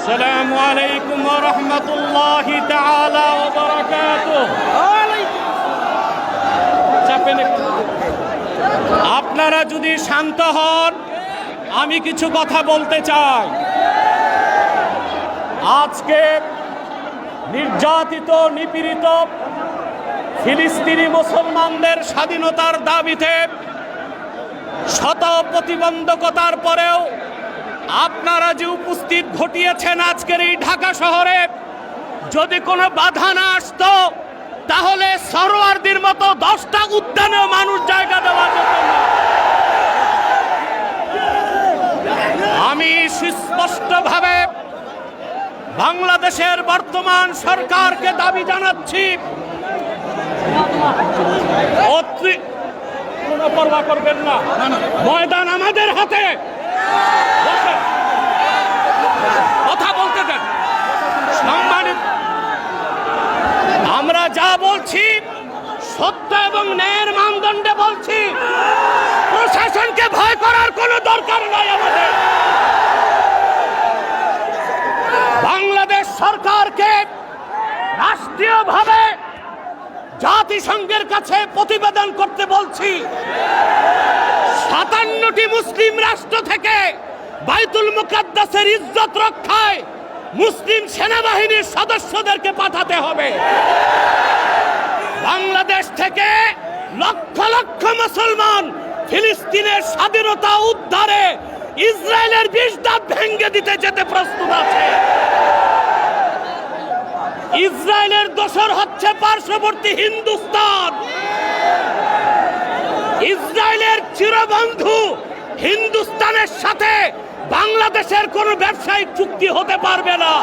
আসসালামু আলাইকুম ওয়া রাহমাতুল্লাহি তাআলা ওয়া বারাকাতুহু। আপনারা যদি শান্ত হন, আমি কিছু কথা বলতে চাই। আজকে নির্যাতিত নিপীড়িত ফিলিস্তিনি মুসলমানদের স্বাধীনতার দাবিতে শত প্রতিবন্ধকতার পরেও আপনারা যে উপস্থিত ঘটিয়েছেন আজকের এই ঢাকা শহরে, যদি কোনো বাধা না আসতো তাহলে সরোয়ারদের মতো 10টা উদ্যানেও মানুষ জায়গা দেওয়া যেত না। আমি সুস্পষ্টভাবে বাংলাদেশের বর্তমান সরকারকে দাবি জানাচ্ছি, কোনো পরোয়া করবেন না, ময়দান আমাদের হাতে। কথা বলতে দেন। সম্মানিত, আমরা যা বলছি সত্য এবং ন্যায়ের মানদণ্ডে বলছি। প্রশাসনকে ভয় করার কোনো দরকার নাই আমাদের। বাংলাদেশ সরকারকে রাষ্ট্রীয়ভাবে জাতিসংঘের কাছে প্রতিবেদন করতে বলছি। 57টি মুসলিম রাষ্ট্র থেকে বাইতুল মুকাদ্দাসের ইজ্জত রক্ষায় মুসলিম সেনাবাহিনীর সদস্যদেরকে পাঠাতে হবে। বাংলাদেশ থেকে লক্ষ লক্ষ মুসলমান ফিলিস্তিনের স্বাধীনতা উদ্ধারে ইসরায়েলের 20 দাঁত ভেঙে দিতে যেতে প্রস্তুত আছে। ইসরায়েলের দোসর হচ্ছে পার্শ্ববর্তী হিন্দুস্তান। ইসরায়েলের চিরবন্ধু হিন্দুস্তানের সাথে বাংলাদেশের কোনো ব্যবসায়িক চুক্তি হতে পারবে না,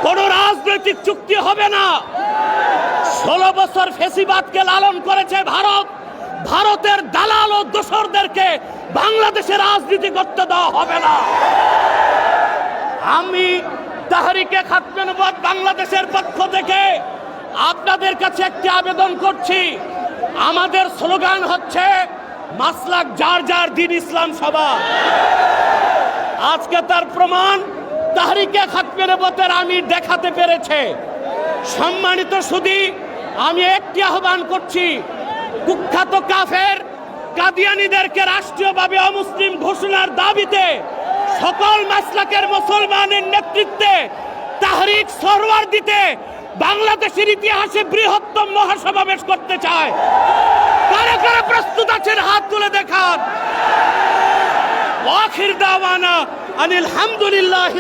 কোনো রাজনৈতিক চুক্তি হবে না। 16 বছর ফ্যাসিবাদকে লালন করেছে ভারত। ভারতের দালাল ও দোসরদেরকে বাংলাদেশের রাজনীতি করতে দেওয়া হবে না। আমি তাহরিকে খাতমে নবুয়ত বাংলাদেশের পক্ষ থেকে আপনাদের কাছে একটি আবেদন করছি। আমাদের স্লোগান হচ্ছে মাসলাক যার যার, দিন ইসলাম সবার। আজকে তার প্রমাণ তাহরিকে খাতমে নবুয়তের আমির দেখাতে পেরেছে। সম্মানিত সুধী, আমি একটি আহ্বান করছি, কুখ্যাত কাফের কাদিয়ানীদেরকে রাষ্ট্রীয়ভাবে অমুসলিম ঘোষণার দাবিতে সকল মাসলাকের মুসলমানের নেতৃত্বে তাহরিক সরওয়ার দিতে বাংলাদেশের ইতিহাসে বৃহত্তম মহাসমাবেশ করতে চায়। কারা কারা প্রস্তুত আছেন হাত তুলে দেখান। আখির দাওয়ানা আনিল হামদুলিল্লাহ।